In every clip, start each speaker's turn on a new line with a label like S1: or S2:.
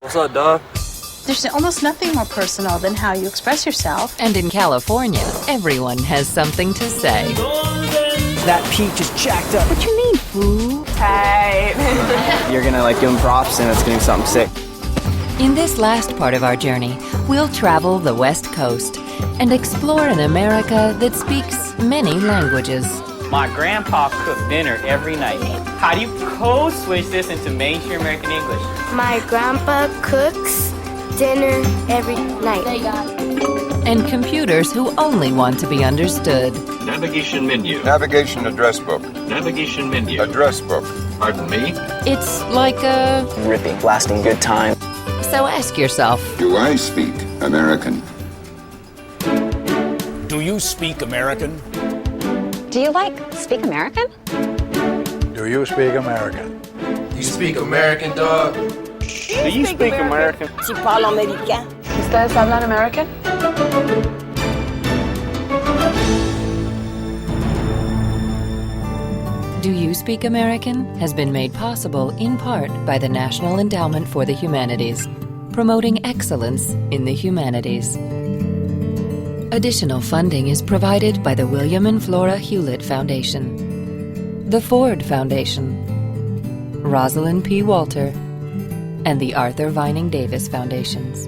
S1: What's up, dog?
S2: There's almost nothing more personal than how you express yourself.
S3: And in California, everyone has something to say.
S4: That peach is jacked up.
S2: What you mean, fool?
S5: Tight.
S4: You're gonna like give him props and it's gonna be something sick.
S3: In this last part of our journey, we'll travel the West Coast and explore an America that speaks many languages.
S6: My grandpa cooked dinner every night. How do you code switch this into mainstream American English?
S7: My grandpa cooks dinner every night.
S3: And computers who only want to be understood.
S8: Navigation menu.
S9: Navigation address book.
S8: Navigation menu.
S9: Address book.
S8: Pardon me?
S3: It's like a...
S4: Ripping, lasting good time.
S3: So ask yourself,
S9: Do I speak American?
S10: Do you speak American?
S11: Do you speak American?
S10: Do you speak American?
S1: You speak American, dog?
S6: Do you speak American?
S5: Tu parles américain?
S2: ¿Ustedes hablan American?
S3: Do You Speak American has been made possible in part by the National Endowment for the Humanities, promoting excellence in the humanities. Additional funding is provided by the William and Flora Hewlett Foundation, the Ford Foundation, Rosalind P. Walter, and the Arthur Vining Davis Foundations.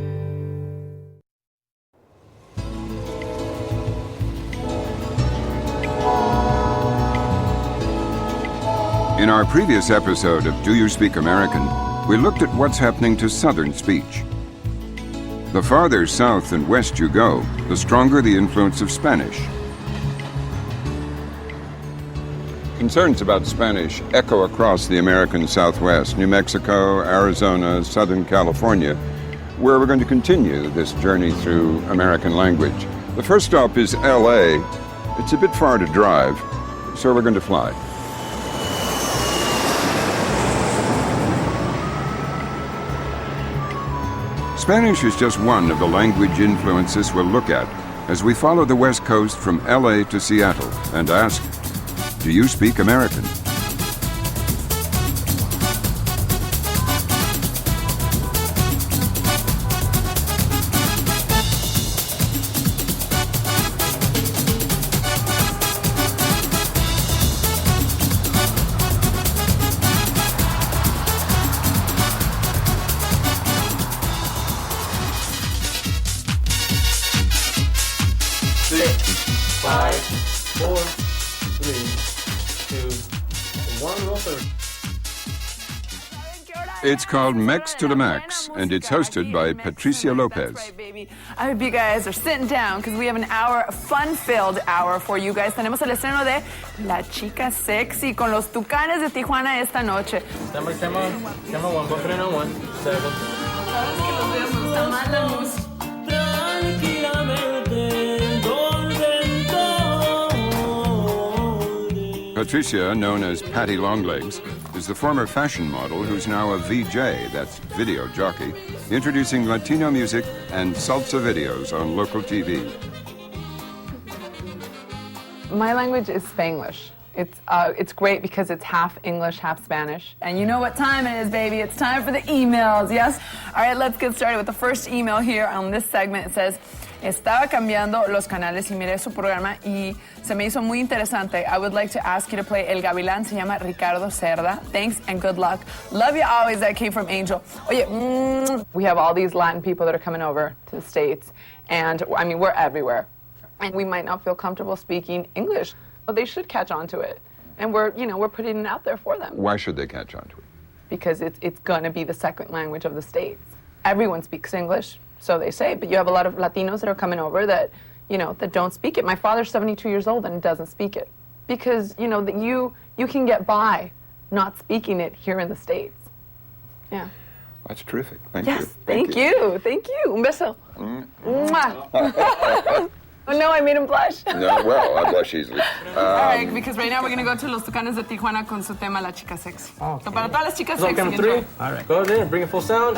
S9: In our previous episode of Do You Speak American, we looked at what's happening to Southern speech. The farther south and west you go, the stronger the influence of Spanish. Concerns about Spanish echo across the American Southwest, New Mexico, Arizona, Southern California, where we're going to continue this journey through American language. The first stop is LA. It's a bit far to drive, so we're going to fly. Spanish is just one of the language influences we'll look at as we follow the West Coast from LA to Seattle and ask, do you speak American? It's called Mex to the Max, and it's hosted by Patricia Lopez.
S5: Right, baby. I hope you guys are sitting down because we have an hour, a fun-filled hour for you guys. Tenemos el estreno de La Chica Sexy con los Tucanes de Tijuana esta noche.
S6: Come on, 1, 4, 3, 1, 7.
S9: Patricia, known as Patty Longlegs, is the former fashion model who's now a VJ, that's video jockey, introducing Latino music and salsa videos on local TV.
S5: My language is Spanglish. It's great because it's half English, half Spanish. And you know what time it is, baby. It's time for the emails, yes? All right, let's get started with the first email here on this segment. It says, estaba cambiando los canales y miré su programa y se me hizo muy interesante. I would like to ask you to play El Gavilán. Se llama Ricardo Cerda. Thanks and good luck. Love you always. That came from Angel. Oye, we have all these Latin people that are coming over to the States. And, I mean, we're everywhere. And we might not feel comfortable speaking English. Well, they should catch on to it. And we're putting it out there for them.
S9: Why should they catch on to it?
S5: Because it's going to be the second language of the States. Everyone speaks English, so they say, but you have a lot of Latinos that are coming over that, that don't speak it. My father's 72 years old and doesn't speak it. Because, that you can get by not speaking it here in the States. Yeah.
S9: That's terrific. Thank you.
S5: Yes, thank you. Thank you. Un beso. Mwah. Oh, no, I made him blush.
S9: No, well, I blush easily.
S5: All right, because right now we're going to go to Los Tucanes de Tijuana con su tema La Chica Sexy.
S6: Okay.
S5: So para todas las chicas
S6: So,
S5: sexy.
S6: count 3. All right. Go there, bring it full sound.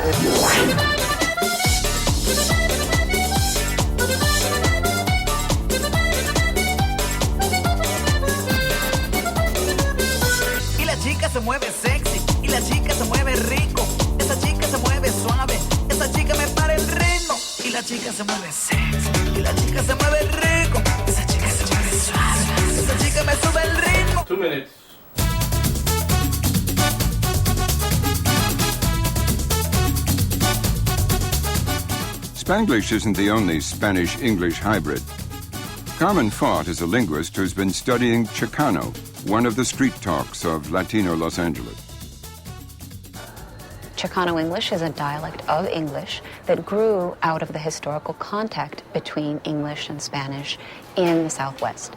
S12: Y la chica se mueve sexy, y la chica se mueve rico, esa chica se mueve suave. chica se mueve sexy. Y la chica se mueve rico. Esa chica se mueve suave. Esa chica me sube el ritmo.
S1: 2 minutes.
S9: Spanglish isn't the only Spanish-English hybrid. Carmen Fott is a linguist who's been studying Chicano, one of the street talks of Latino Los Angeles.
S11: Chicano English is a dialect of English that grew out of the historical contact between English and Spanish in the Southwest.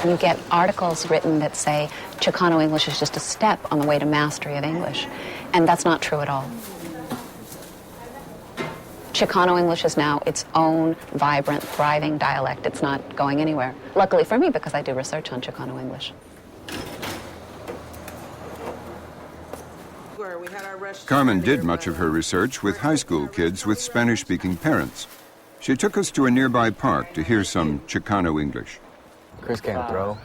S11: You get articles written that say Chicano English is just a step on the way to mastery of English, and that's not true at all. Chicano English is now its own vibrant, thriving dialect. It's not going anywhere. Luckily for me, because I do research on Chicano English.
S9: Carmen did much of her research with high school kids with Spanish-speaking parents. She took us to a nearby park to hear some Chicano English.
S4: Chris can't throw.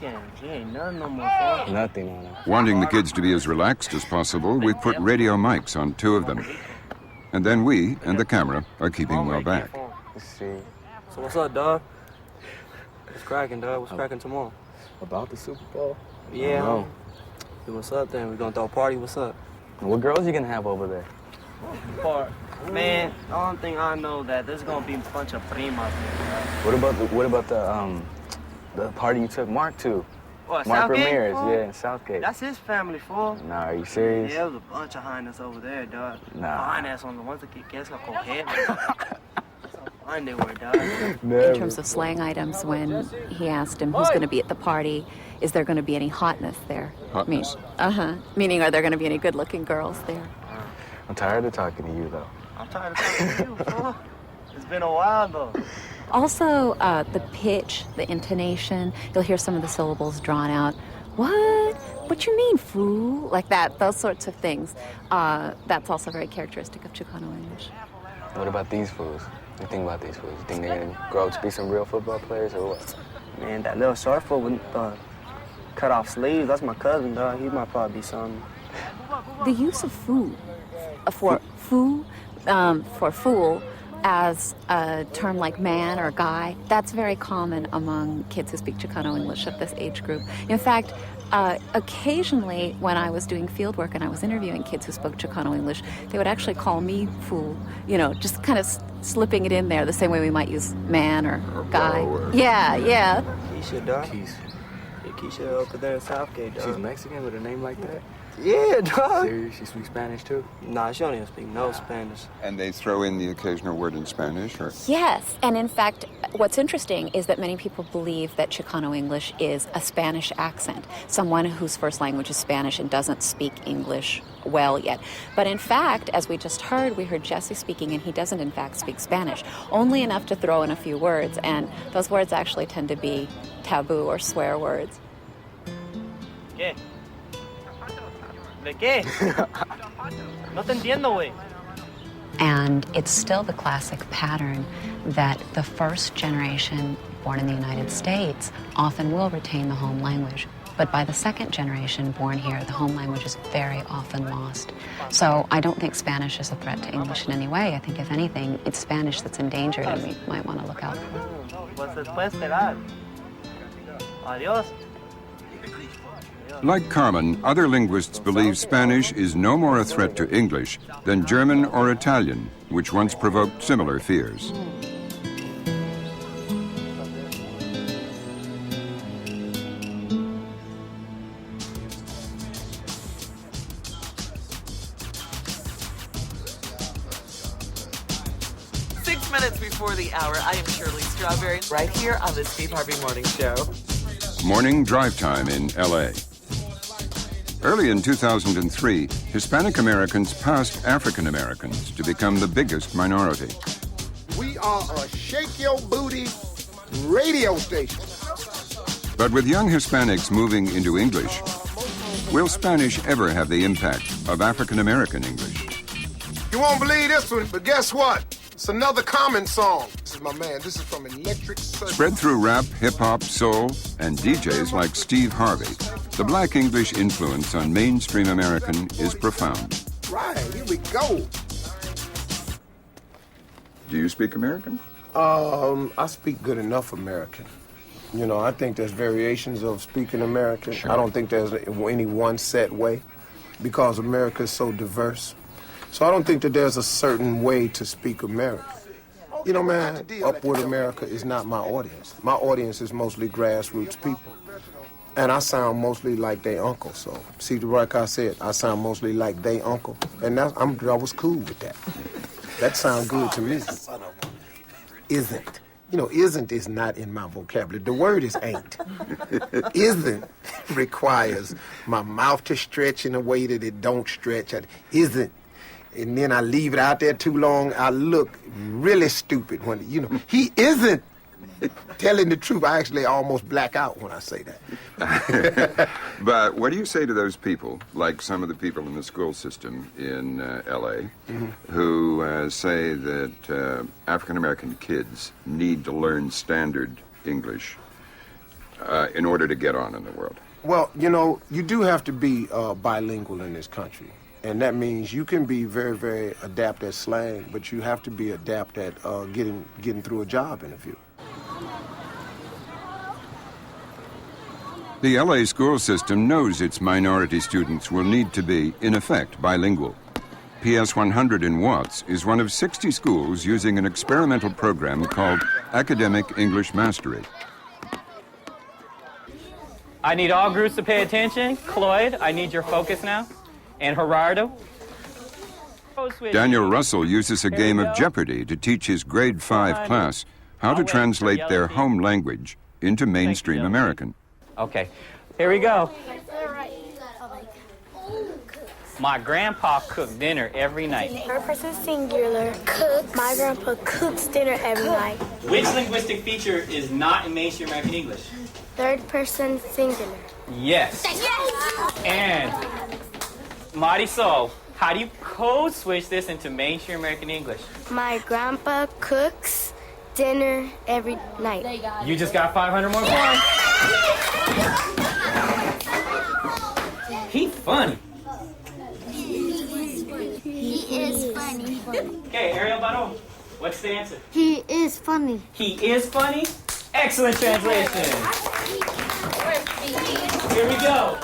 S4: He ain't nothing no more. Nothing on him.
S9: Wanting the kids to be as relaxed as possible, we put radio mics on 2 of them. And then we and the camera are keeping well back.
S4: Let's see.
S13: So what's up, dog? What's cracking, dog? What's cracking tomorrow?
S4: About the Super Bowl?
S13: Yeah. Hey, what's up then? We gonna throw a party? What's up?
S4: What girls you gonna have over there?
S13: Man, the only thing I know that there's gonna be a bunch of primas.
S4: What about the party you took Mark to?
S13: What,
S4: Mark
S13: Southgate?
S4: Ramirez, yeah, in Southgate.
S13: That's his family, fool.
S4: Nah, are you serious?
S13: Yeah, there was a bunch of highness over there, dog.
S4: Nah.
S13: Highness on the ones that get la coger. Fine they were, dog.
S14: In terms of slang items, when he asked him who's going to be at the party, is there going to be any hotness there?
S9: Hotness?
S14: Meaning, are there going to be any good-looking girls there?
S4: I'm tired of talking to you, though.
S13: I'm tired of talking to you, fool. It's been a while, though.
S14: Also, the pitch, the intonation, you'll hear some of the syllables drawn out. What? What you mean, fool? Like that, those sorts of things. That's also very characteristic of Chicano English.
S4: What about these fools? What do you think about these fools? You think they're gonna grow up to be some real football players or what?
S13: Man, that little short foot with cut off sleeves, that's my cousin, dog. He might probably be something.
S14: The use of fool for fool as a term like man or guy, that's very common among kids who speak Chicano English of this age group. In fact, occasionally when I was doing field work and I was interviewing kids who spoke Chicano English, they would actually call me fool, just kind of slipping it in there the same way we might use man or guy. Yeah.
S13: Keisha, dog. Keisha over there in Southgate, dog.
S4: She's Mexican with a name like that?
S13: Yeah, dog.
S4: Serious? She speaks Spanish too?
S13: Nah, she don't even speak no Spanish.
S9: And they throw in the occasional word in Spanish, or?
S14: Yes, and in fact, what's interesting is that many people believe that Chicano English is a Spanish accent, someone whose first language is Spanish and doesn't speak English well yet. But in fact, as we just heard, we heard Jesse speaking, and he doesn't in fact speak Spanish, only enough to throw in a few words, and those words actually tend to be taboo or swear words.
S13: ¿Qué? ¿De qué? No te entiendo, güey.
S11: And it's still the classic pattern that the first generation born in the United States often will retain the home language. But by the second generation born here, the home language is very often lost. So I don't think Spanish is a threat to English in any way. I think, if anything, it's Spanish that's endangered, and we might want to look out for it.
S13: Pues después será. Adiós.
S9: Like Carmen, other linguists believe Spanish is no more a threat to English than German or Italian, which once provoked similar fears.
S12: Before the hour, I am Shirley Strawberry, right here on the Steve Harvey Morning Show.
S9: Morning drive time in L.A. Early in 2003, Hispanic Americans passed African Americans to become the biggest minority.
S15: We are a shake your booty radio station.
S9: But with young Hispanics moving into English, will Spanish ever have the impact of African American English?
S15: You won't believe this one, but guess what? It's another Common song. This is my man. This is from Electric Circle.
S9: Spread through rap, hip-hop, soul, and DJs like Steve Harvey, the Black English influence on mainstream American is profound.
S15: right, here we go.
S9: Do you speak American?
S15: I speak good enough American. You know, I think there's variations of speaking American.
S9: Sure.
S15: I don't think there's any one set way because America is so diverse. So I don't think that there's a certain way to speak American. You know, man, Upward America is not my audience. My audience is mostly grassroots people. And I sound mostly like they uncle. So, see, like I said, I sound mostly like they uncle. And I was cool with that. That sounds good to me. Isn't. You know, isn't is not in my vocabulary. The word is ain't. Isn't requires my mouth to stretch in a way that it don't stretch. Isn't. And then I leave it out there too long, I look really stupid when, you know, he isn't telling the truth. I actually almost black out when I say that.
S9: But what do you say to those people, like some of the people in the school system in L.A., who say that African-American kids need to learn standard English in order to get on in the world?
S15: Well, you know, you do have to be bilingual in this country. And that means you can be very, very adept at slang, but you have to be adept at getting through a job interview.
S9: The LA school system knows its minority students will need to be, in effect, bilingual. PS 100 in Watts is one of 60 schools using an experimental program called Academic English Mastery.
S6: I need all groups to pay attention. Cloyd, I need your focus now. And Gerardo.
S9: Daniel Russell uses a game of Jeopardy to teach his grade 5 class how to translate their home language into mainstream American.
S6: Okay, here we go. My grandpa cooked dinner every night.
S7: Third person singular, cook. My grandpa cooks dinner every night.
S6: Which linguistic feature is not in mainstream American English?
S7: Third person singular.
S6: Yes. And Marisol, how do you code switch this into mainstream American English?
S7: My grandpa cooks dinner every night.
S6: You just got 500 more points. He funny.
S7: He is funny.
S6: Okay, Ariel Baron, what's the answer?
S7: He is funny.
S6: He is funny? Excellent translation. Here we go.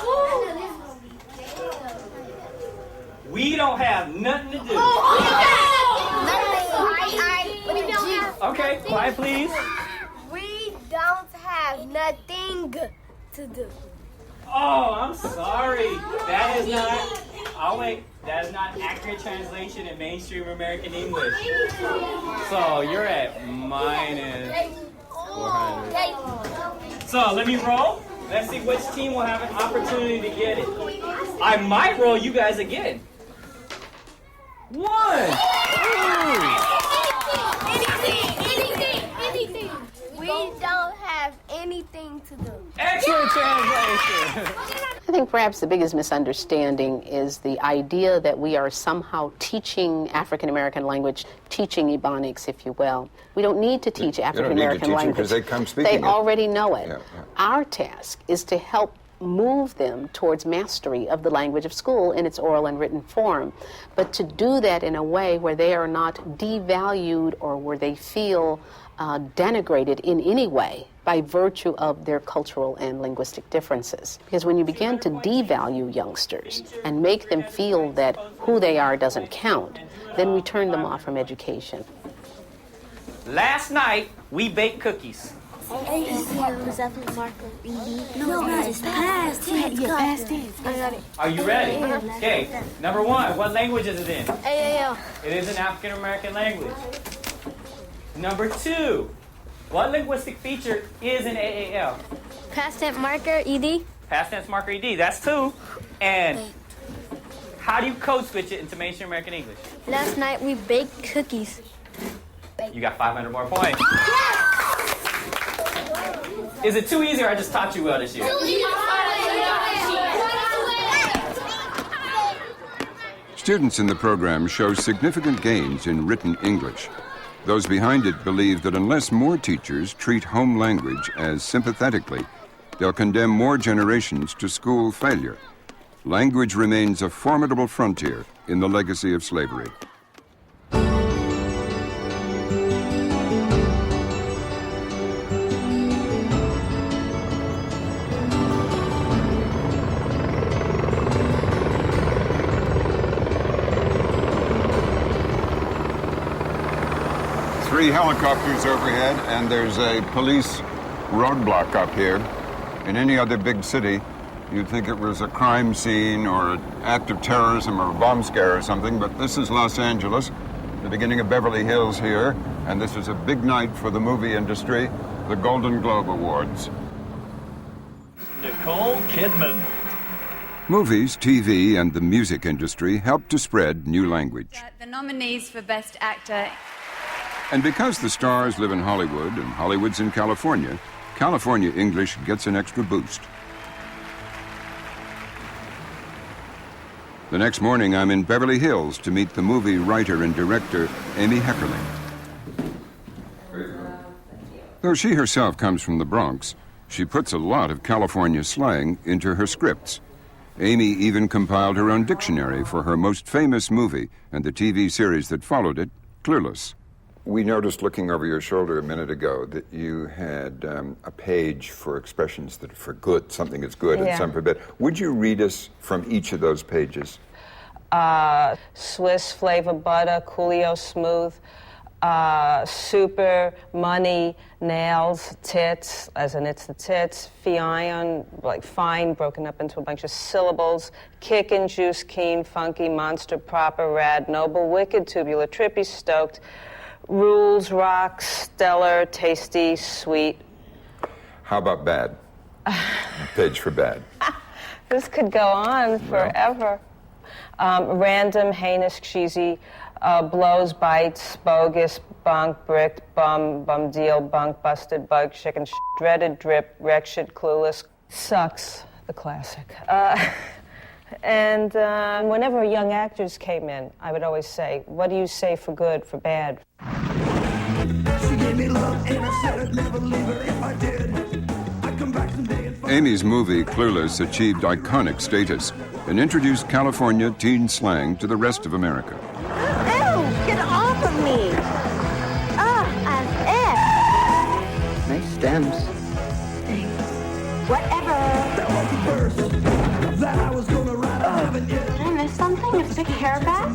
S6: We don't have nothing to do. Okay, quiet please.
S7: We don't have nothing to do.
S6: Oh, I'm sorry. That is not, I'll wait. That is not an accurate translation in mainstream American English. So you're at minus 400. So let me roll. Let's see which team will have an opportunity to get it. I might roll you guys again. 1.
S7: Anything. We don't have anything to do.
S6: Excellent translation.
S16: I think perhaps the biggest misunderstanding is the idea that we are somehow teaching African American language, teaching Ebonics, if you will. We don't need to teach African American language
S9: because they come speaking.
S16: They already know it.
S9: Yeah.
S16: Our task is to help move them towards mastery of the language of school in its oral and written form, but to do that in a way where they are not devalued or where they feel denigrated in any way by virtue of their cultural and linguistic differences. Because when you begin to devalue youngsters and make them feel that who they are doesn't count, then we turn them off from education.
S6: Last night, we baked cookies.
S7: No, it's past tense. I got it.
S6: Are you ready? Okay, number 1, what language is it in?
S7: AAL.
S6: It is an African American language. Number 2, what linguistic feature is in AAL?
S7: Past tense marker, ED.
S6: Past tense marker ED, that's 2. And how do you code switch it into mainstream American English?
S7: Last night we baked cookies.
S6: You got 500 more points. Is it too easy or I just taught you well this year?
S9: Students in the program show significant gains in written English. Those behind it believe that unless more teachers treat home language as sympathetically, they'll condemn more generations to school failure. language remains a formidable frontier in the legacy of slavery. Three helicopters overhead, and there's a police roadblock up here. In any other big city, you'd think it was a crime scene or an act of terrorism or a bomb scare or something, but this is Los Angeles, the beginning of Beverly Hills here, and this is a big night for the movie industry, the Golden Globe Awards.
S8: Nicole Kidman.
S9: Movies, TV, and the music industry help to spread new language.
S17: The nominees for Best Actor.
S9: And because the stars live in Hollywood and Hollywood's in California, California English gets an extra boost. The next morning, I'm in Beverly Hills to meet the movie writer and director, Amy Heckerling. Though she herself comes from the Bronx, she puts a lot of California slang into her scripts. Amy even compiled her own dictionary for her most famous movie and the TV series that followed it, Clueless. We noticed looking over your shoulder a minute ago that you had a page for expressions that are for good, something that's good and some for bad. Would you read us from each of those pages?
S18: Swiss flavor butter, Coolio smooth, super, money, nails, tits, as in it's the tits, fion, like fine, broken up into a bunch of syllables, kickin', juice, keen, funky, monster, proper, rad, noble, wicked, tubular, trippy, stoked, rules, rocks, stellar, tasty, sweet.
S9: How about bad? Page for bad.
S18: This could go on forever. Random, heinous, cheesy, blows, bites, bogus, bunk, bricked, bum, bum deal, bunk, busted, bug, chicken, dreaded, drip, wreck shit, clueless, sucks, the classic. And whenever young actors came in, I would always say, what do you say for good, for bad?
S12: She gave me love and I said I'd never leave her if I did. I'd come back someday and
S9: Amy's movie, Clueless, achieved iconic status and introduced California teen slang to the rest of America.
S7: Ew, get off of me. As if.
S13: Nice stems.
S7: Thanks. Whatever.
S12: that was the first that I was gonna write. I haven't yet.
S7: Did I miss something? A big hair back?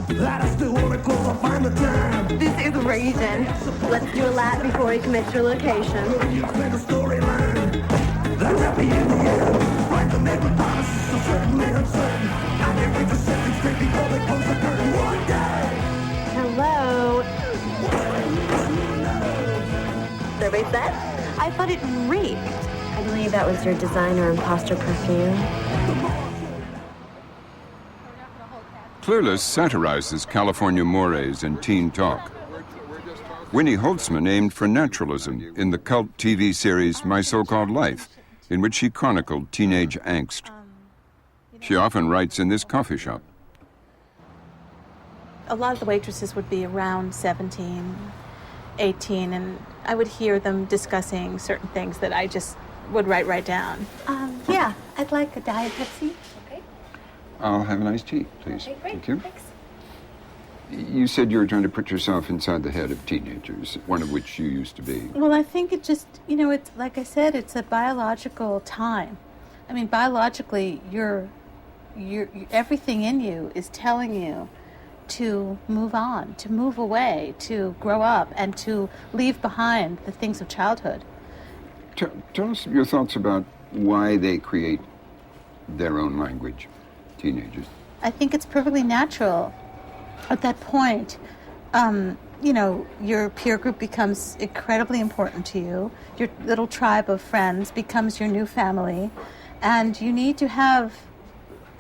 S12: That I still wanna close, I'll find the time.
S7: This is raisin. Let's do a lap before we commit your location.
S12: You spend a storyline that's happy in the end. Like the neighbor promises, so certainly uncertain. I can't wait to set things straight before they close the curtain one day.
S7: Hello. Survey set? I thought it reeked. I believe that was your designer imposter perfume.
S9: Clueless satirizes California mores and teen talk. Winnie Holtzman aimed for naturalism in the cult TV series My So-Called Life, in which she chronicled teenage angst. She often writes in this coffee shop.
S2: A lot of the waitresses would be around 17, 18, and I would hear them discussing certain things that I just would write down.
S7: Yeah, I'd like a Diet Pepsi. Okay.
S9: I'll have an iced tea, please.
S7: Okay, great.
S9: Thank you.
S7: Thanks.
S9: You said you were trying to put yourself inside the head of teenagers, one of which you used to be.
S2: Well, I think it just, it's like I said, it's a biological time. I mean, biologically, everything in you is telling you to move on, to move away, to grow up, and to leave behind the things of childhood.
S9: Tell us your thoughts about why they create their own language, teenagers.
S2: I think it's perfectly natural. At that point, your peer group becomes incredibly important to you. Your little tribe of friends becomes your new family. And you need to have,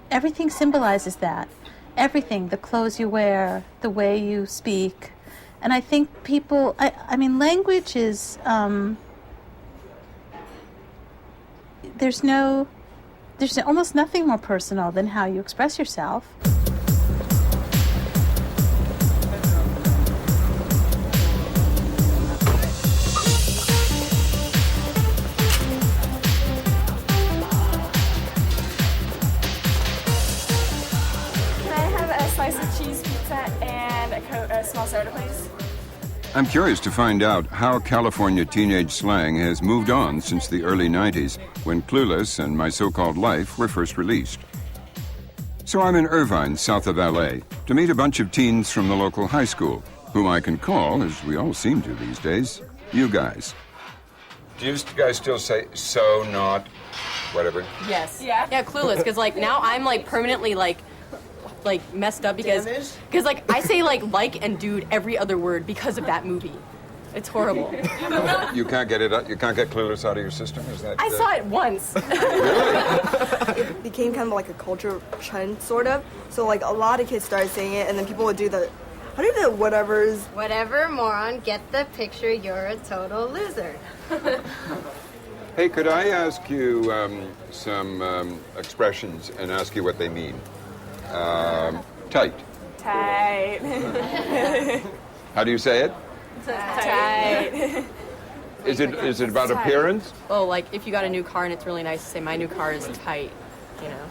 S2: everything symbolizes that. Everything, the clothes you wear, the way you speak. And I think people, language is, there's almost nothing more personal than how you express yourself.
S19: cheese pizza and a small soda, please.
S9: I'm curious to find out how California teenage slang has moved on since the early 90s, when Clueless and My So-Called Life were first released. So I'm in Irvine, south of LA, to meet a bunch of teens from the local high school, whom I can call, as we all seem to these days, you guys. Do you guys still say so, not, whatever?
S20: Yes. Yeah, Clueless, because, like, now I'm, like, permanently, like messed up because like I say like and dude every other word because of that movie. It's horrible.
S9: You can't get it out. You can't get Clueless out of your system. Is that?
S20: I saw it once.
S21: It became kind of like a culture trend, sort of. So like a lot of kids started saying it, and then people would do the, how do you do the whatevers?
S22: Whatever, moron. Get the picture. You're a total loser.
S9: Hey, could I ask you some expressions and ask you what they mean? Tight.
S19: Tight.
S9: How do you say it?
S19: Tight.
S9: Is it about appearance?
S20: Oh, like if you got a new car and it's really nice to say my new car is tight, you know.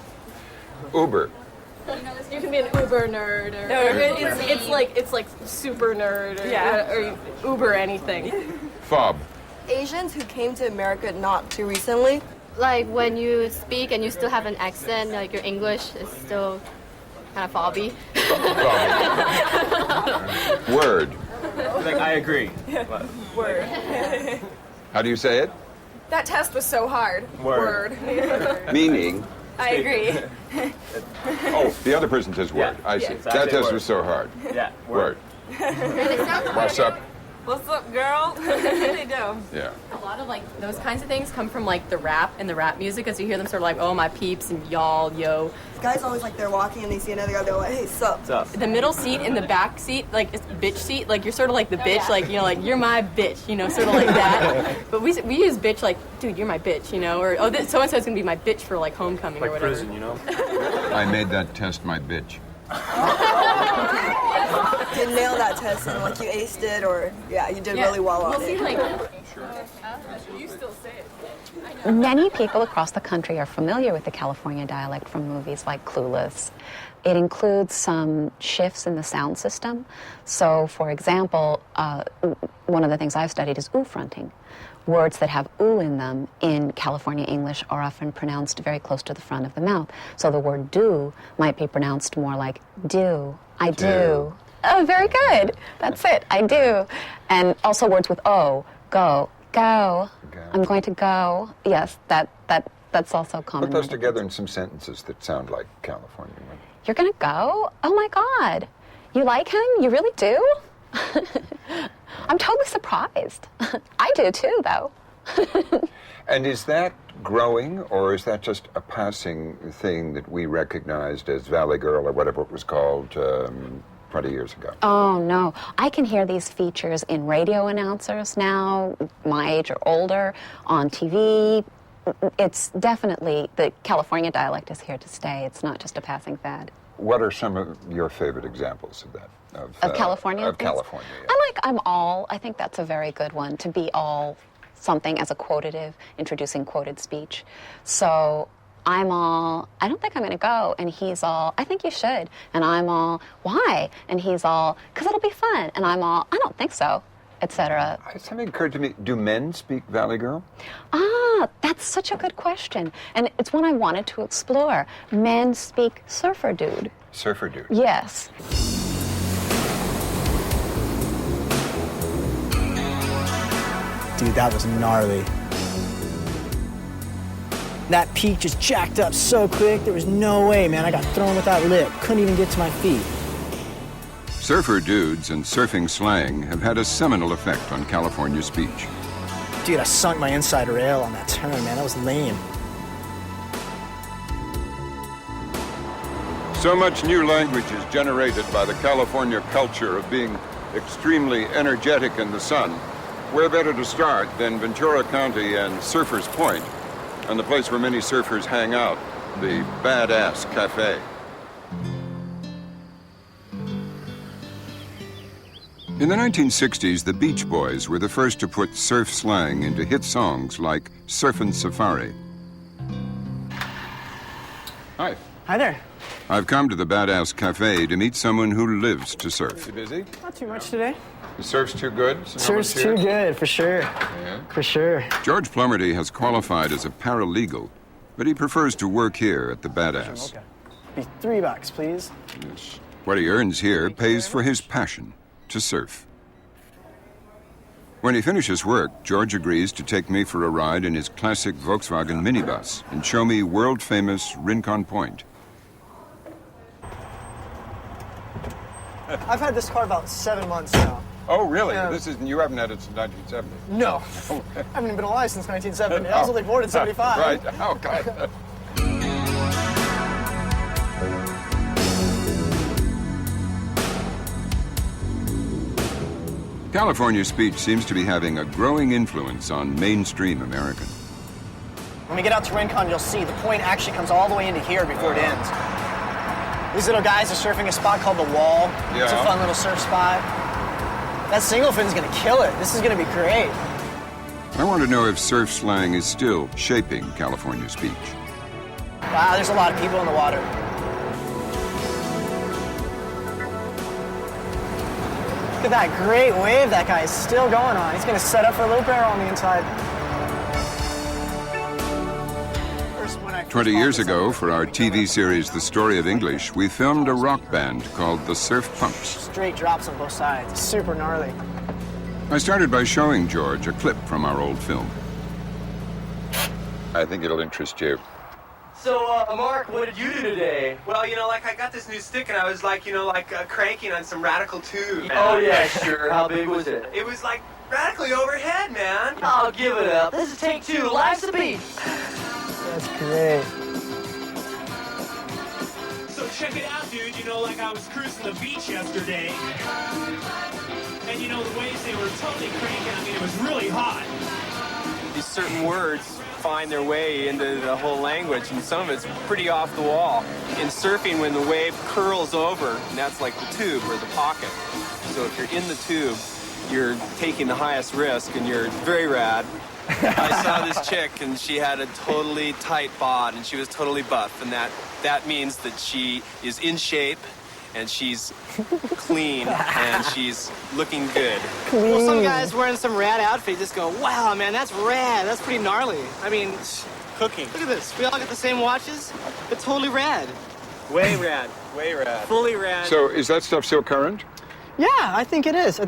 S9: Uber.
S19: You can be an Uber nerd, or it's like super nerd, or Uber anything.
S9: Fob.
S21: Asians who came to America not too recently.
S22: Like when you speak and you still have an accent, like your English is still kind of fobby.
S9: Word.
S6: Like, I agree.
S19: Word.
S9: How do you say it?
S19: That test was so hard.
S9: Word. Meaning?
S19: I agree.
S9: Oh, the other person says word.
S6: Yeah.
S9: I see.
S6: Exactly
S9: That test
S6: word.
S9: was so hard.
S6: Yeah.
S9: Word. What's up?
S19: What's up, girl? They do.
S9: Yeah.
S20: A lot of like those kinds of things come from like the rap and the rap music, as you hear them sort of like, oh my peeps and y'all, yo.
S21: Guys always like they're walking and they see another guy, they're like, hey, sup?
S20: The middle seat and the back seat, like it's bitch seat, like you're sort of like the bitch, like, you know, like you're my bitch, you know, sort of like that. But we use bitch like, dude, you're my bitch, you know, or oh, so and so's gonna be my bitch for like homecoming or whatever.
S6: Prison, you know.
S9: I made that test my bitch.
S21: You nailed that test and like you aced it, or you did really well on it.
S19: You still say it.
S11: Many people across the country are familiar with the California dialect from movies like Clueless. It includes some shifts in the sound system. So, for example, one of the things I've studied is ooh fronting. Words that have ooh in them in California English are often pronounced very close to the front of the mouth. So the word do might be pronounced more like do. I do. Oh, very good. That's it. I do. And also words with o, go. I'm going to go. Yes, that's also common.
S9: Put those together in some sentences that sound like California.
S11: You're going to go? Oh, my God. You like him? You really do? I'm totally surprised. I do, too, though.
S9: And is that growing, or is that just a passing thing that we recognized as Valley Girl or whatever it was called 20 years ago?
S11: Oh, no. I can hear these features in radio announcers now, my age or older, on TV. It's definitely, the California dialect is here to stay. It's not just a passing fad.
S9: What are some of your favorite examples of that?
S11: Of California?
S9: Of California, yeah.
S11: I like I'm all. I think that's a very good one, to be all something as a quotative, introducing quoted speech. So I'm all, I don't think I'm going to go, and he's all, I think you should. And I'm all, why? And he's all, because it'll be fun. And I'm all, I don't think so, etc.
S9: Something occurred to me. Do men speak Valley Girl?
S11: Ah, that's such a good question. And it's one I wanted to explore. Men speak surfer dude.
S9: Surfer dude?
S11: Yes.
S23: Dude, that was gnarly. That peak just jacked up so quick, there was no way, man. I got thrown with that lip. Couldn't even get to my feet.
S9: Surfer dudes and surfing slang have had a seminal effect on California speech.
S23: Dude, I sunk my inside rail on that turn, man. That was lame.
S9: So much new language is generated by the California culture of being extremely energetic in the sun. Where better to start than Ventura County and Surfers Point, and the place where many surfers hang out, the Badass Cafe. In the 1960s, the Beach Boys were the first to put surf slang into hit songs like Surfin' Safari. Hi.
S23: Hi there.
S9: I've come to the Badass Cafe to meet someone who lives to surf. You busy?
S23: Not too much today.
S9: The surf's too good? So
S23: Surf's too good, for sure.
S9: Yeah.
S23: For sure.
S9: George Plomerty has qualified as a paralegal, but he prefers to work here at the Badass.
S23: Okay. Be $3, please.
S9: Yes. What he earns here pays for his passion, to surf. When he finishes work, George agrees to take me for a ride in his classic Volkswagen minibus and show me world-famous Rincon Point.
S23: I've had this car about 7 months now.
S9: Oh, really?
S23: Yeah.
S9: You haven't had it since 1970?
S23: No. I haven't even been alive since 1970. I was only born in 75.
S9: Right. Oh, God. California speech seems to be having a growing influence on mainstream American.
S23: When we get out to Rincon, you'll see the point actually comes all the way into here before it ends. These little guys are surfing a spot called The Wall.
S9: Yeah.
S23: It's a fun little surf spot. That single fin's gonna kill it. This is gonna be great.
S9: I want to know if surf slang is still shaping California speech.
S23: Wow, there's a lot of people in the water. Look at that great wave that guy is still going on. He's gonna set up for a little barrel on the inside.
S9: 20 years ago, for our TV series The Story of English, we filmed a rock band called the Surf Punks.
S23: Straight drops on both sides. It's super gnarly.
S9: I started by showing George a clip from our old film. I think it'll interest you.
S1: So, Mark, what did you do today? Well, I got this new stick and I was cranking on some radical tube. Oh, yeah, sure. How big was it? It was radically overhead, man. Oh, give it up. This is take 2. Life's a beat.
S23: That's great.
S3: So check it out, dude. I was cruising the beach yesterday. And the waves, they were totally cranking. I mean, it was really hot.
S1: These certain words find their way into the whole language, and some of it's pretty off the wall. In surfing, when the wave curls over, and that's like the tube or the pocket. So if you're in the tube, you're taking the highest risk, and you're very rad. I saw this chick, and she had a totally tight bod, and she was totally buff, and that means that she is in shape, and she's clean, and she's looking good.
S23: Well,
S5: some guys wearing some rad outfit just go, wow, man, that's rad. That's pretty gnarly. I mean,
S1: Cooking.
S5: look at this. We all got the same watches, but totally rad.
S1: Way rad. Way rad.
S5: Fully rad.
S9: So is that stuff still current?
S23: Yeah, I think it is.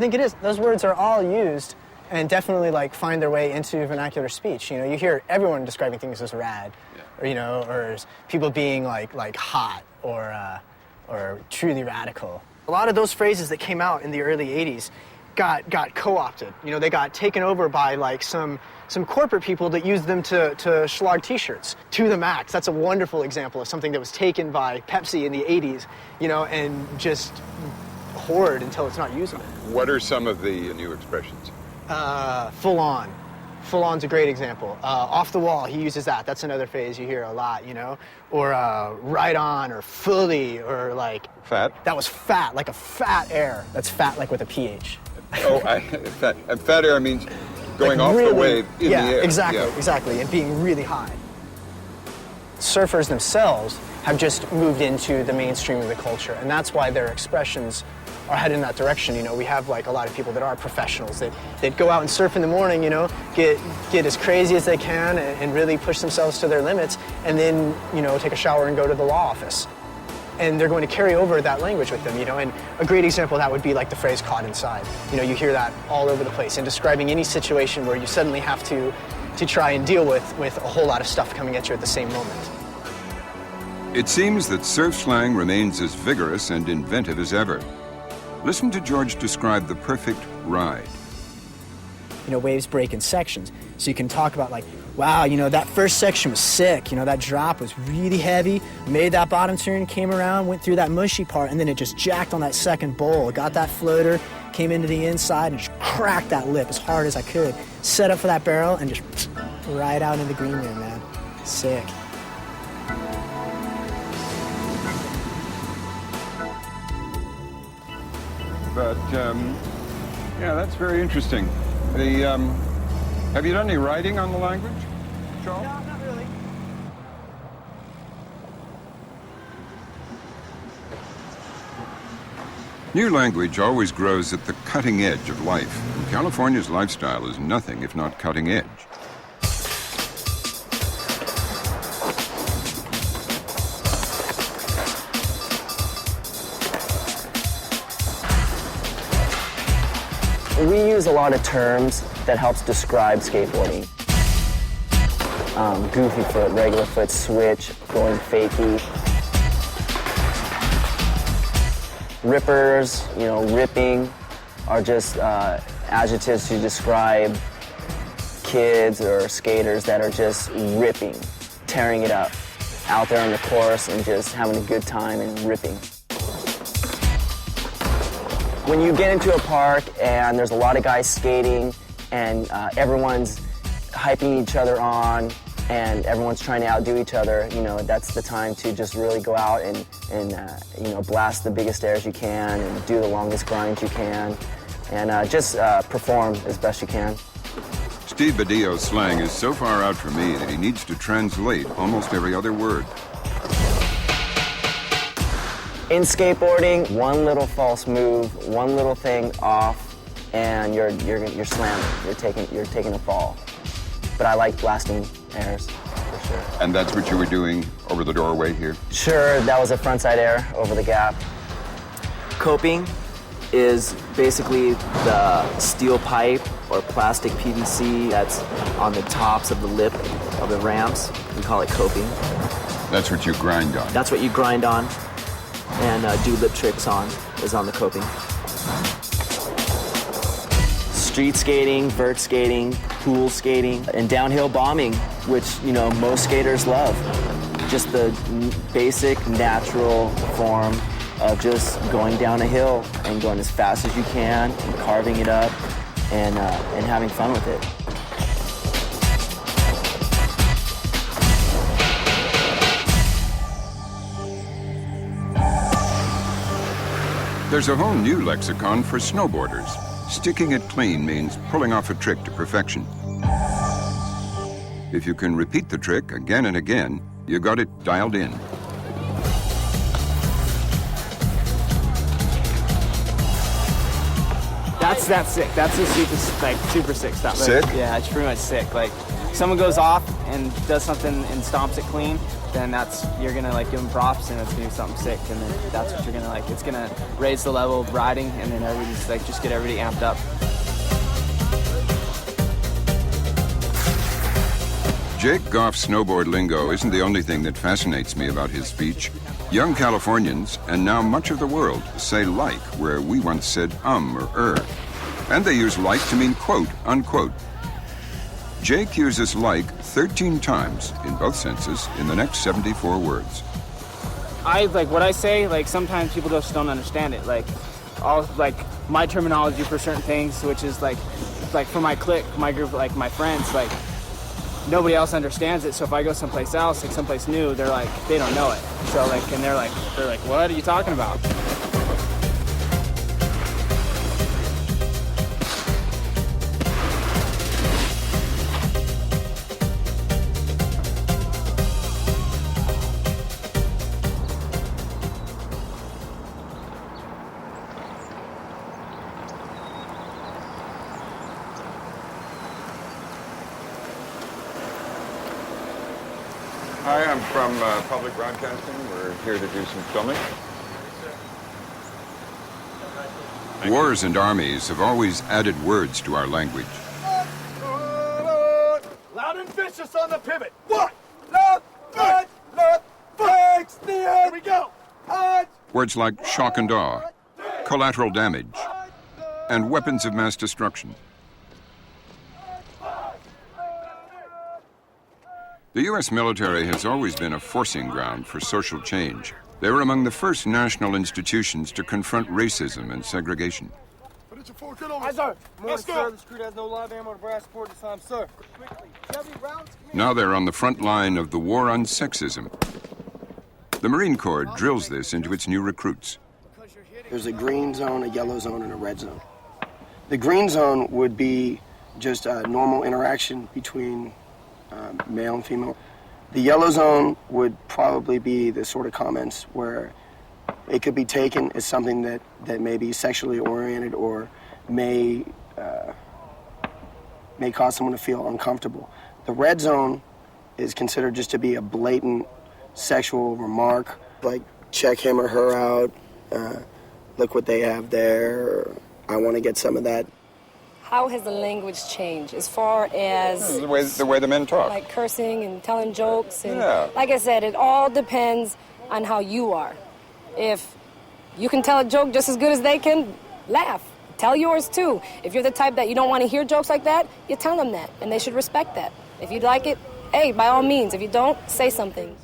S23: Those words are all used and definitely find their way into vernacular speech. You hear everyone describing things as rad, or or as people being like hot or truly radical. A lot of those phrases that came out in the early 80s got co-opted. They got taken over by some corporate people that used them to schlag t-shirts to the max. That's a wonderful example of something that was taken by Pepsi in the 80s, and just hoard until it's not usable.
S9: What are some of the new expressions?
S23: Full on. Full on's a great example. Off the wall, he uses that. That's another phrase you hear a lot, Or right on, or fully, or
S9: fat.
S23: That was fat, like a fat air. That's fat, with a PH.
S9: Oh, fat. And fat air means going off
S23: really,
S9: the wave in the air.
S23: Exactly, and being really high. Surfers themselves have just moved into the mainstream of the culture, and that's why their expressions are headed in that direction. We have a lot of people that are professionals that go out and surf in the morning, get as crazy as they can and really push themselves to their limits, and then take a shower and go to the law office. And they're going to carry over that language with them, and a great example of that would be the phrase caught inside. You hear that all over the place in describing any situation where you suddenly have to try and deal with a whole lot of stuff coming at you at the same moment.
S9: It seems that surf slang remains as vigorous and inventive as ever. Listen to George describe the perfect ride.
S23: Waves break in sections. So you can talk about wow, that first section was sick. That drop was really heavy, made that bottom turn, came around, went through that mushy part, and then it just jacked on that second bowl. Got that floater, came into the inside, and just cracked that lip as hard as I could. Set up for that barrel, and just right out in the green room, man. Sick.
S9: But, yeah, that's very interesting. Have you done any writing on the language, Charles?
S23: No, not really.
S9: New language always grows at the cutting edge of life, and California's lifestyle is nothing if not cutting edge.
S13: We use a lot of terms that helps describe skateboarding. Goofy foot, regular foot, switch, going fakie. Rippers, ripping are just adjectives to describe kids or skaters that are just ripping, tearing it up, out there on the course and just having a good time and ripping. When you get into a park and there's a lot of guys skating and everyone's hyping each other on and everyone's trying to outdo each other, that's the time to just really go out and blast the biggest airs you can and do the longest grinds you can and just perform as best you can.
S9: Steve Badillo's slang is so far out for me that he needs to translate almost every other word.
S13: In skateboarding, one little false move, one little thing off, and you're slamming. You're taking a fall. But I like blasting airs, for sure.
S9: And that's what you were doing over the doorway here?
S13: Sure, that was a frontside air over the gap. Coping is basically the steel pipe or plastic PVC that's on the tops of the lip of the ramps. We call it coping.
S9: That's what you grind on?
S13: That's what you grind on and do lip tricks on, is on the coping. Street skating, vert skating, pool skating, and downhill bombing, which, most skaters love. Just the basic, natural form of just going down a hill and going as fast as you can and carving it up and having fun with it.
S9: There's a whole new lexicon for snowboarders. Sticking it clean means pulling off a trick to perfection. If you can repeat the trick again and again, you got it dialed in.
S5: That's sick. That's a super sick stuff.
S9: Sick?
S5: Yeah, it's pretty much sick. Like, someone goes off and does something and stomps it clean, then you're gonna give them props and it's gonna be something sick, and then that's what you're gonna like. It's gonna raise the level of riding, and then everybody's just get everybody amped up.
S9: Jake Goff's snowboard lingo isn't the only thing that fascinates me about his speech. Young Californians, and now much of the world, say like where we once said or And they use like to mean quote, unquote. Jake uses like 13 times in both senses in the next 74 words.
S5: What I say, sometimes people just don't understand it. My terminology for certain things, which is like for my clique, my group, my friends, nobody else understands it. So if I go someplace else, someplace new, they don't know it. So and they're like, what are you talking about?
S9: Hi, I'm from Public Broadcasting. We're here to do some filming. Wars and armies have always added words to our language.
S12: Loud and vicious on the pivot. One, left, right, left, flex the end. Here we go.
S9: Words like shock and awe, collateral damage, and weapons of mass destruction. The U.S. military has always been a forcing ground for social change. They were among the first national institutions to confront racism and segregation.
S12: Aye, sir. Let's go. This crew has no live ammo to brass support this time, sir.
S9: Now they're on the front line of the war on sexism. The Marine Corps drills this into its new recruits.
S4: There's a green zone, a yellow zone, and a red zone. The green zone would be just a normal interaction between male and female. The yellow zone would probably be the sort of comments where It could be taken as something that may be sexually oriented or may cause someone to feel uncomfortable. The red zone is considered just to be a blatant sexual remark, like check him or her out, look what they have there, or, I want to get some of that.
S10: How has the language changed as far as
S9: the way the men talk?
S10: Like cursing and telling jokes, and
S9: Yeah.
S10: like I said, it all depends on how you are. If you can tell a joke just as good as they can, laugh. Tell yours too. If you're the type that you don't want to hear jokes like that, you tell them that, and they should respect that. If you like it, hey, by all means. If you don't, say something.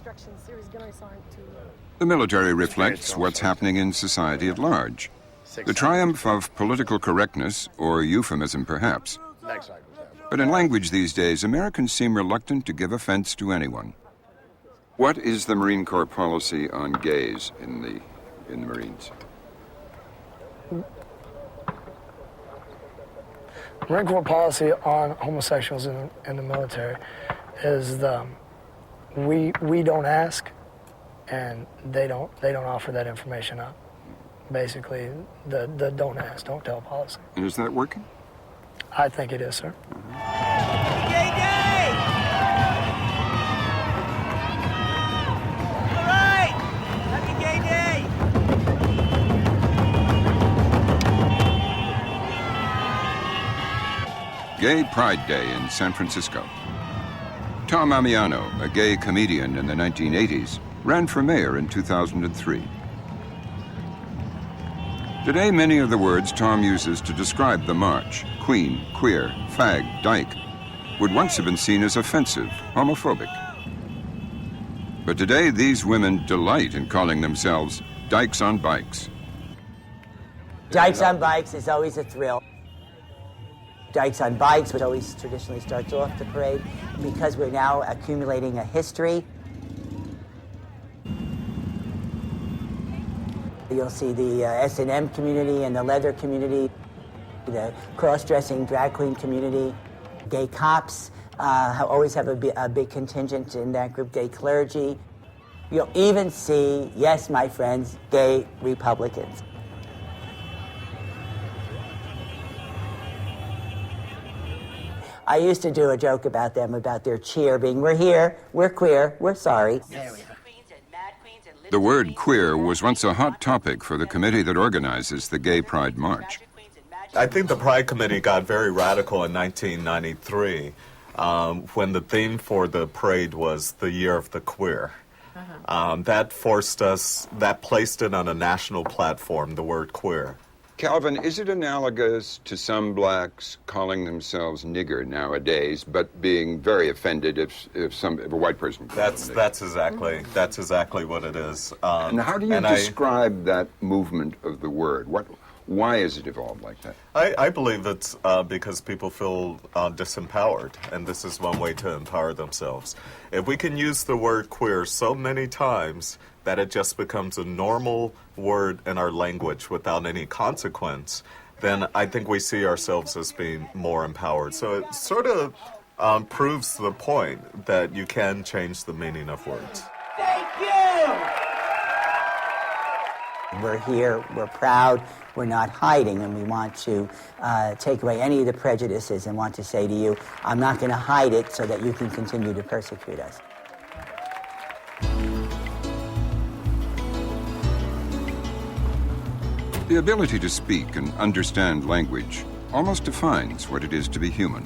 S9: The military reflects what's happening in society at large. The triumph of political correctness, or euphemism perhaps. But in language these days, Americans seem reluctant to give offense to anyone. What is the Marine Corps policy on gays in the Marines?
S14: Marine Corps policy on homosexuals in the military is we don't ask, and they don't offer that information up. Basically, the don't ask, don't tell policy.
S9: And is that working?
S14: I think it is, sir.
S12: Gay day! All right! Happy gay day!
S9: Gay Pride Day in San Francisco. Tom Amiano, a gay comedian in the 1980s, ran for mayor in 2003. Today, many of the words Tom uses to describe the march, queen, queer, fag, dyke, would once have been seen as offensive, homophobic. But today, these women delight in calling themselves dykes on bikes.
S15: Dykes on bikes is always a thrill. Dykes on bikes, which always traditionally starts off the parade, because we're now accumulating a history. You'll see the S&M community and the leather community, the cross-dressing drag queen community, gay cops always have a big contingent in that group, gay clergy. You'll even see, yes, my friends, gay Republicans. I used to do a joke about them, about their cheer being, we're here, we're queer, we're sorry.
S9: The word queer was once a hot topic for the committee that organizes the Gay Pride March.
S24: I think the Pride Committee got very radical in 1993 when the theme for the parade was the Year of the Queer. That placed it on a national platform, the word queer.
S9: Calvin, is it analogous to some blacks calling themselves nigger nowadays, but being very offended if a white person?
S24: That's exactly what it is.
S9: And how do you describe that movement of the word? Why is it evolved like that?
S24: I believe it's because people feel disempowered, and this is one way to empower themselves. If we can use the word queer so many times that it just becomes a normal word in our language without any consequence, then I think we see ourselves as being more empowered. So it sort of proves the point that you can change the meaning of words.
S15: Thank you! We're here, we're proud, we're not hiding, and we want to take away any of the prejudices and want to say to you, I'm not going to hide it so that you can continue to persecute us.
S9: The ability to speak and understand language almost defines what it is to be human.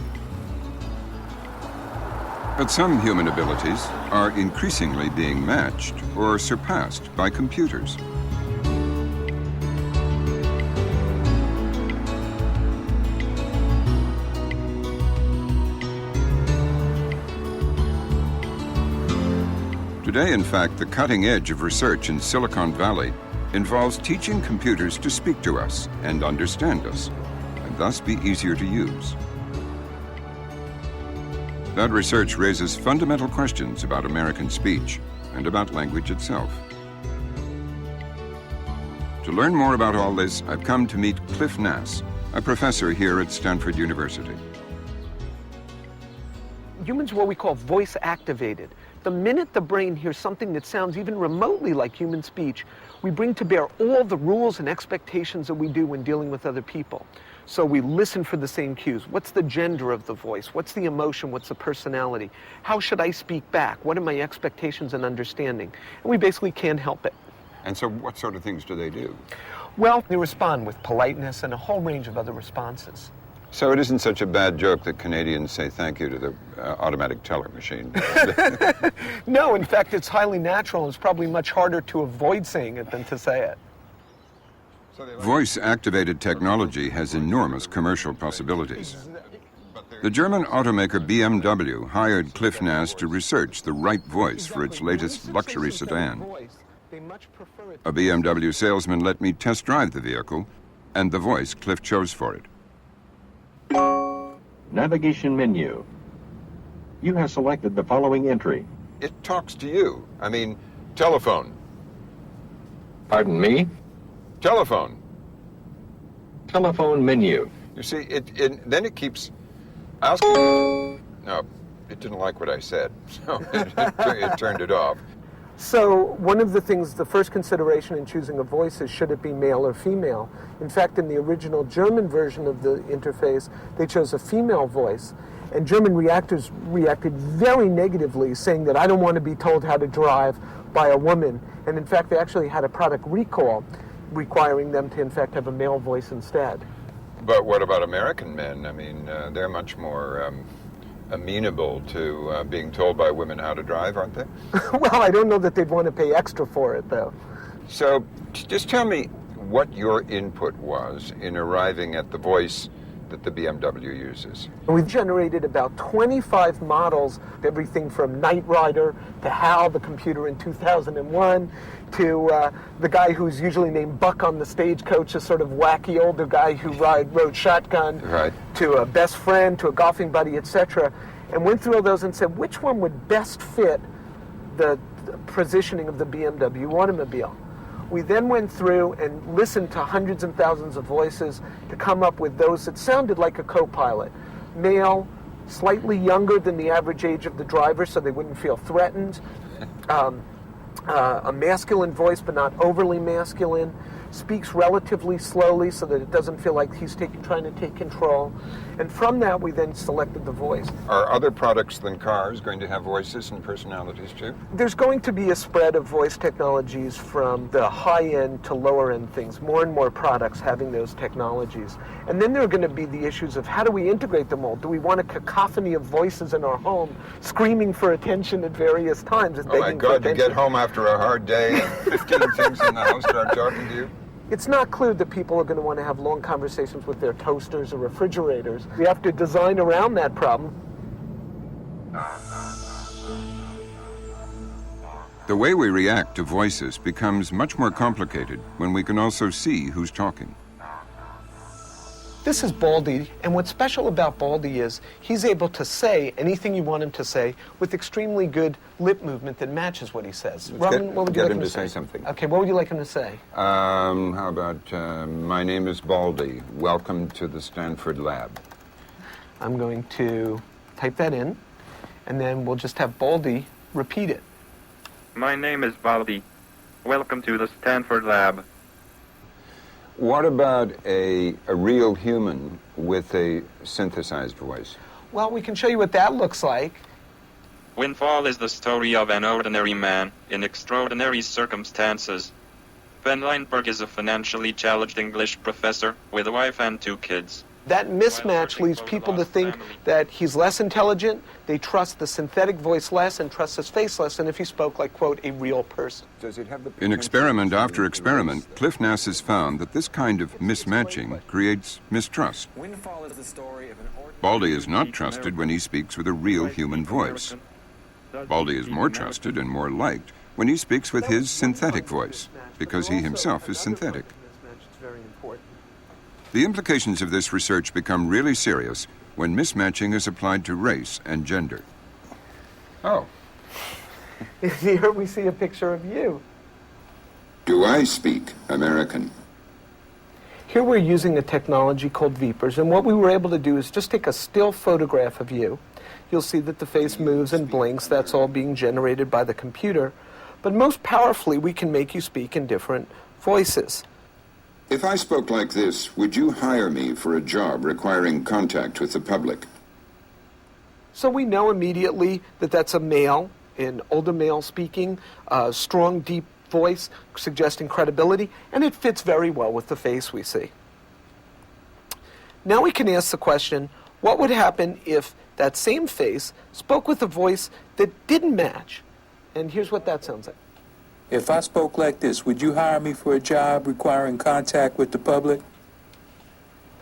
S9: But some human abilities are increasingly being matched or surpassed by computers. Today, in fact, the cutting edge of research in Silicon Valley involves teaching computers to speak to us and understand us, and thus be easier to use. That research raises fundamental questions about American speech and about language itself. To learn more about all this, I've come to meet Cliff Nass, a professor here at Stanford University.
S25: Humans are what we call voice activated.
S8: The minute the brain hears something that sounds even remotely like human speech, we bring to bear all the rules and expectations that we do when dealing with other people. So we listen for the same cues. What's the gender of the voice? What's the emotion? What's the personality? How should I speak back? What are my expectations and understanding? And we basically can't help it.
S9: And so what sort of things do they do?
S8: Well, they respond with politeness and a whole range of other responses.
S9: So it isn't such a bad joke that Canadians say thank you to the automatic teller machine.
S8: No, in fact, it's highly natural. It's probably much harder to avoid saying it than to say it.
S9: Voice-activated technology has enormous commercial possibilities. The German automaker BMW hired Cliff Nass to research the right voice for its latest luxury sedan. A BMW salesman let me test drive the vehicle, and the voice Cliff chose for it.
S16: Navigation menu. You have selected the following entry.
S9: It talks to you. I mean, telephone.
S16: Pardon me?
S9: Telephone.
S16: Telephone menu.
S9: You see, then it keeps asking you. No, it didn't like what I said, so it turned it off.
S8: So one of the things, the first consideration in choosing a voice is should it be male or female. In fact, in the original German version of the interface, they chose a female voice. And German reactors reacted very negatively, saying that I don't want to be told how to drive by a woman. And in fact, they actually had a product recall requiring them to, in fact, have a male voice instead.
S9: But what about American men? I mean, they're much more amenable to being told by women how to drive, aren't they?
S8: Well, I don't know that they'd want to pay extra for it, though.
S9: So just tell me what your input was in arriving at the voice that the BMW uses.
S8: We've generated about 25 models, everything from Knight Rider to HAL, the computer in 2001, to the guy who's usually named Buck on the Stagecoach, a sort of wacky older guy who rode shotgun,
S9: right,
S8: to a best friend, to a golfing buddy, etc. And went through all those and said, which one would best fit the positioning of the BMW automobile? We then went through and listened to hundreds and thousands of voices to come up with those that sounded like a co-pilot. Male, slightly younger than the average age of the driver so they wouldn't feel threatened. A masculine voice but not overly masculine. Speaks relatively slowly so that it doesn't feel like he's trying to take control. And from that, we then selected the voice.
S9: Are other products than cars going to have voices and personalities too?
S8: There's going to be a spread of voice technologies from the high-end to lower-end things, more and more products having those technologies. And then there are going to be the issues of how do we integrate them all? Do we want a cacophony of voices in our home screaming for attention at various times?
S9: Oh my God, you get home after a hard day and 15 things in the house start talking to you?
S8: It's not clear that people are going to want to have long conversations with their toasters or refrigerators. We have to design around that problem.
S9: The way we react to voices becomes much more complicated when we can also see who's talking.
S8: This is Baldy, and what's special about Baldy is he's able to say anything you want him to say with extremely good lip movement that matches what he says. Robin, what would you like him to say?
S9: Something.
S8: Okay, what would you like him to say?
S9: How about, my name is Baldy. Welcome to the Stanford Lab.
S8: I'm going to type that in, and then we'll just have Baldy repeat it.
S17: My name is Baldy. Welcome to the Stanford Lab.
S9: What about a real human with a synthesized voice?
S8: Well, we can show you what that looks like.
S17: Windfall is the story of an ordinary man in extraordinary circumstances. Ben Lindbergh is a financially challenged English professor with a wife and 2 kids.
S8: That mismatch leads people to think that he's less intelligent, they trust the synthetic voice less and trust his face less than if he spoke like, quote, a real person.
S9: In experiment after experiment, Cliff Nass has found that this kind of mismatching creates mistrust. Baldy is not trusted when he speaks with a real human voice. Baldy is more trusted and more liked when he speaks with his synthetic voice, because he himself is synthetic. The implications of this research become really serious when mismatching is applied to race and gender. Oh.
S8: Here we see a picture of you.
S9: Do I speak American?
S8: Here we're using a technology called Vipers, and what we were able to do is just take a still photograph of you, You'll see that the face moves and blinks. That's all being generated by the computer. But most powerfully, we can make you speak in different voices.
S9: If I spoke like this, would you hire me for a job requiring contact with the public?
S8: So we know immediately that that's a male, an older male speaking, strong, deep voice, suggesting credibility, and it fits very well with the face we see. Now we can ask the question, what would happen if that same face spoke with a voice that didn't match? And here's what that sounds like.
S2: If I spoke like this, would you hire me for a job requiring contact with the public?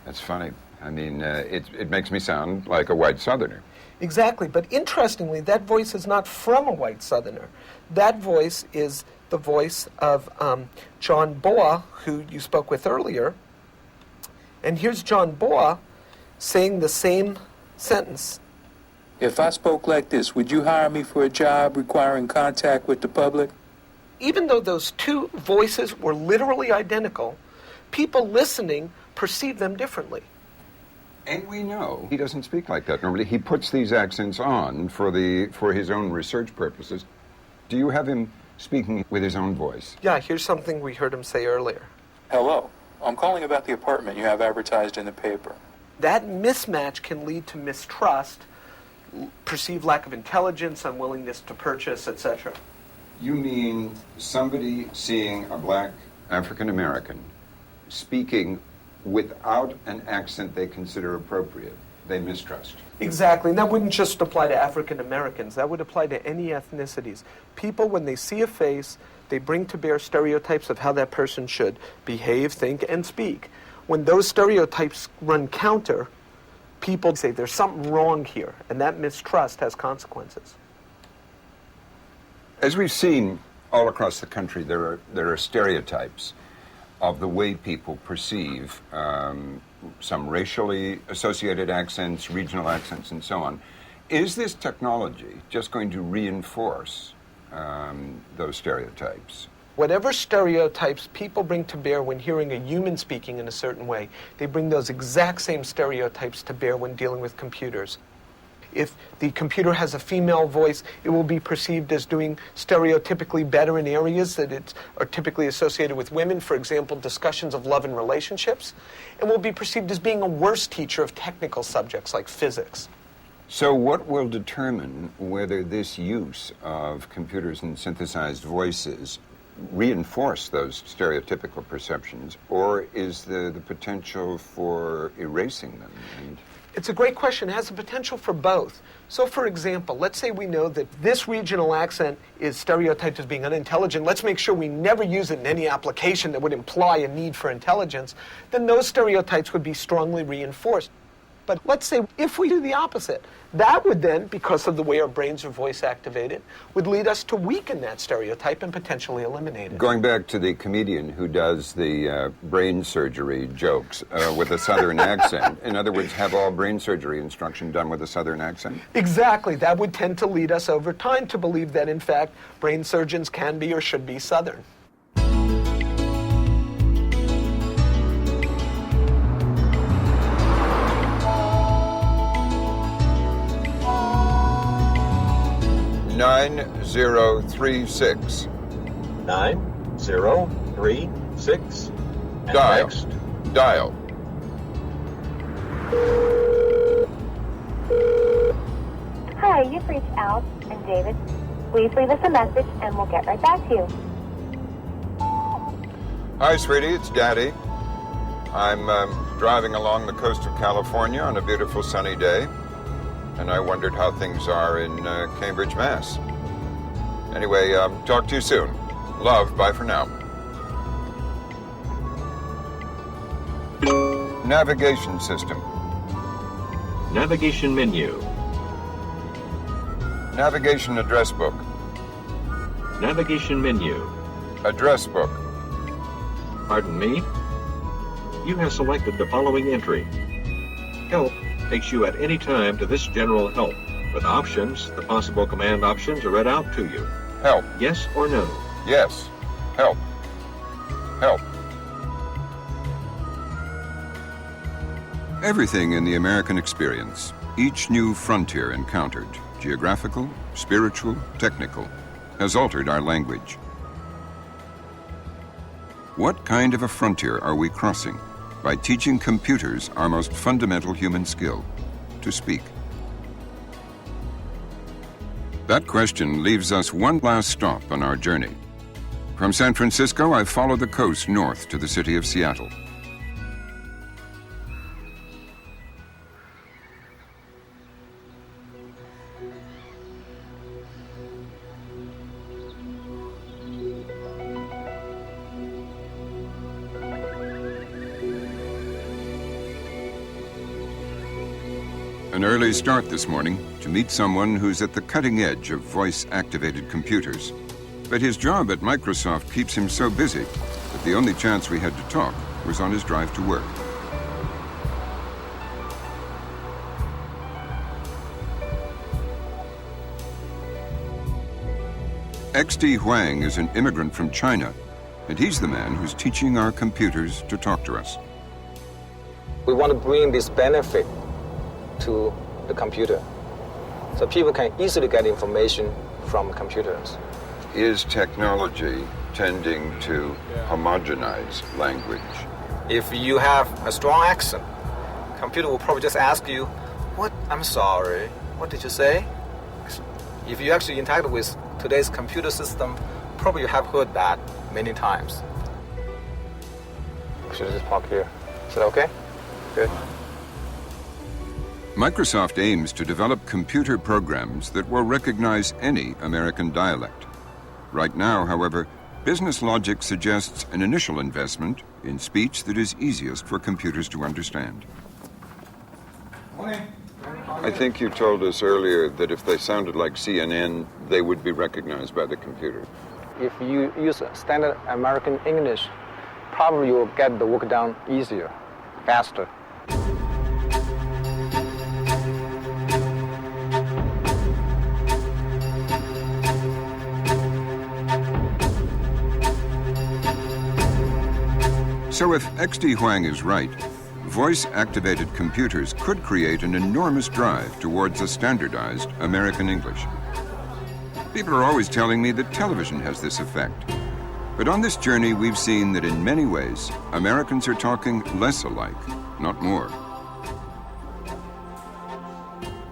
S9: That's funny. I mean, it makes me sound like a white Southerner.
S8: Exactly, but interestingly, that voice is not from a white Southerner. That voice is the voice of John Boa, who you spoke with earlier. And here's John Boa saying the same sentence.
S2: If I spoke like this, would you hire me for a job requiring contact with the public?
S8: Even though those two voices were literally identical, people listening perceive them differently.
S9: And we know he doesn't speak like that normally. He puts these accents on for his own research purposes. Do you have him speaking with his own voice?
S8: Yeah, here's something we heard him say earlier.
S2: Hello, I'm calling about the apartment you have advertised in the paper.
S8: That mismatch can lead to mistrust, perceived lack of intelligence, unwillingness to purchase, etc.
S9: You mean somebody seeing a black African American speaking without an accent they consider appropriate, they mistrust?
S8: Exactly, and that wouldn't just apply to African Americans. That would apply to any ethnicities. People, when they see a face, they bring to bear stereotypes of how that person should behave, think, and speak. When those stereotypes run counter, people say there's something wrong here, and that mistrust has consequences.
S9: As we've seen all across the country, there are stereotypes of the way people perceive some racially associated accents, regional accents, and so on. Is this technology just going to reinforce those stereotypes?
S8: Whatever stereotypes people bring to bear when hearing a human speaking in a certain way, they bring those exact same stereotypes to bear when dealing with computers. If the computer has a female voice, it will be perceived as doing stereotypically better in areas that are typically associated with women, for example, discussions of love and relationships, and will be perceived as being a worse teacher of technical subjects like physics.
S9: So what will determine whether this use of computers and synthesized voices reinforce those stereotypical perceptions, or is there the potential for erasing them?
S8: It's a great question. It has the potential for both. So, for example, let's say we know that this regional accent is stereotyped as being unintelligent. Let's make sure we never use it in any application that would imply a need for intelligence. Then those stereotypes would be strongly reinforced. But let's say if we do the opposite, that would then, because of the way our brains are voice activated, would lead us to weaken that stereotype and potentially eliminate it.
S9: Going back to the comedian who does the brain surgery jokes with a Southern accent, in other words, have all brain surgery instruction done with a Southern accent?
S8: Exactly. That would tend to lead us over time to believe that, in fact, brain surgeons can be or should be Southern.
S9: $9036.
S16: 9036.
S9: Dial.
S16: Next.
S9: Dial.
S7: Hi, you've reached Al and David. Please leave us a message and we'll get right back to you.
S9: Hi, sweetie, it's Daddy. I'm driving along the coast of California on a beautiful sunny day, and I wondered how things are in Cambridge, Mass. Anyway, talk to you soon. Love, bye for now. Navigation system.
S16: Navigation menu.
S9: Navigation address book.
S16: Navigation menu.
S9: Address book.
S16: Pardon me? You have selected the following entry. Help takes you at any time to this general help. With options, the possible command options are read out to you.
S9: Help.
S16: Yes or no?
S9: Yes. Help. Help. Everything in the American experience Each new frontier encountered, geographical, spiritual, technical, has altered our language. What kind of a frontier are we crossing by teaching computers our most fundamental human skill, to speak? That question leaves us one last stop on our journey. From San Francisco, I follow the coast north to the city of Seattle. An early start this morning to meet someone who's at the cutting edge of voice-activated computers. But his job at Microsoft keeps him so busy that the only chance we had to talk was on his drive to work. XD Huang is an immigrant from China, and he's the man who's teaching our computers to talk to us.
S6: We want to bring this benefit to the computer so people can easily get information from computers.
S9: Is technology tending to homogenize language?
S6: If you have a strong accent, computer will probably just ask you, "What? I'm sorry. What did you say?" If you actually interact with today's computer system, probably you have heard that many times. Should I just park here? Is that okay? Good.
S9: Microsoft aims to develop computer programs that will recognize any American dialect. Right now, however, business logic suggests an initial investment in speech that is easiest for computers to understand.
S6: Morning.
S9: I think you told us earlier that if they sounded like CNN, they would be recognized by the computer.
S6: If you use standard American English, probably you'll get the work done easier, faster.
S9: So if XD Huang is right, voice-activated computers could create an enormous drive towards a standardized American English. People are always telling me that television has this effect. But on this journey, we've seen that in many ways, Americans are talking less alike, not more.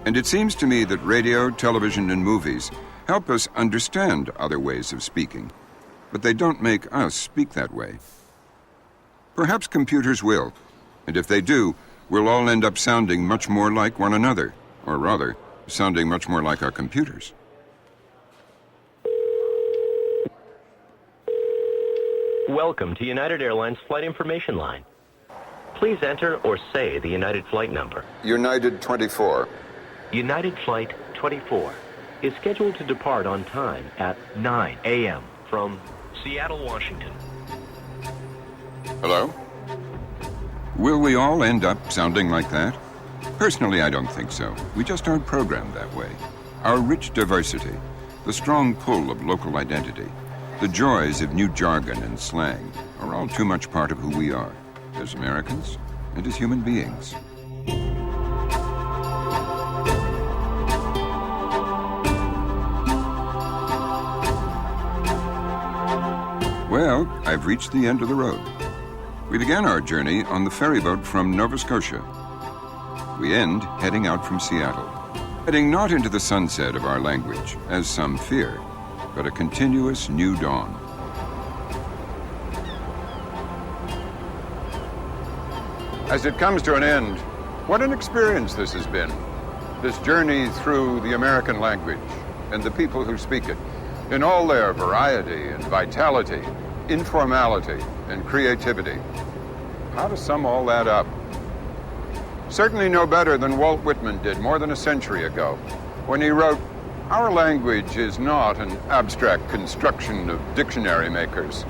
S9: And it seems to me that radio, television, and movies help us understand other ways of speaking, but they don't make us speak that way. Perhaps computers will, and if they do, we'll all end up sounding much more like one another, or rather, sounding much more like our computers.
S18: Welcome to United Airlines Flight Information Line. Please enter or say the United flight number.
S9: United 24.
S18: United Flight 24 is scheduled to depart on time at 9 a.m. from Seattle, Washington.
S9: Hello? Will we all end up sounding like that? Personally, I don't think so. We just aren't programmed that way. Our rich diversity, the strong pull of local identity, the joys of new jargon and slang are all too much part of who we are, as Americans and as human beings. Well, I've reached the end of the road. We began our journey on the ferryboat from Nova Scotia. We end heading out from Seattle, heading not into the sunset of our language, as some fear, but a continuous new dawn. As it comes to an end, what an experience this has been. This journey through the American language and the people who speak it, in all their variety and vitality, informality and creativity. How to sum all that up? Certainly no better than Walt Whitman did more than a century ago, when he wrote, "Our language is not an abstract construction of dictionary makers,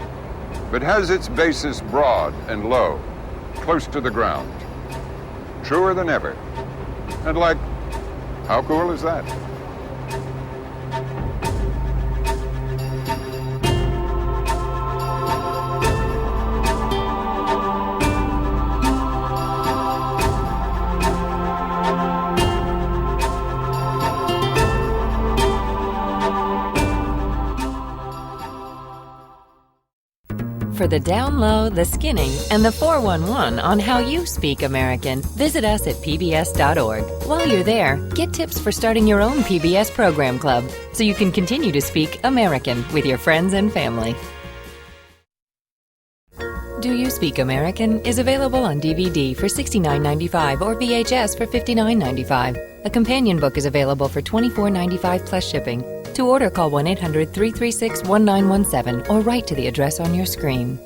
S9: but has its basis broad and low, close to the ground." Truer than ever. And like, how cool is that?
S19: For the down low, the skinning, and the 411 on how you speak American, visit us at pbs.org. While you're there, get tips for starting your own PBS program club so you can continue to speak American with your friends and family. Do You Speak American is available on DVD for $69.95 or VHS for $59.95. A companion book is available for $24.95 plus shipping. To order, call 1-800-336-1917 or write to the address on your screen.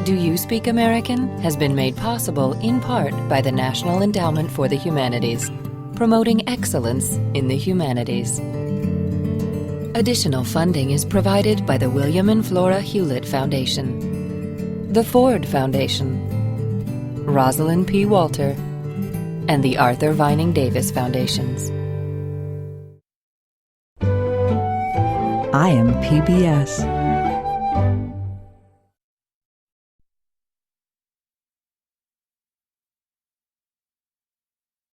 S19: Do You Speak American has been made possible in part by the National Endowment for the Humanities, promoting excellence in the humanities. Additional funding is provided by the William and Flora Hewlett Foundation, the Ford Foundation, Rosalind P. Walter, and the Arthur Vining Davis Foundations.
S20: I am PBS.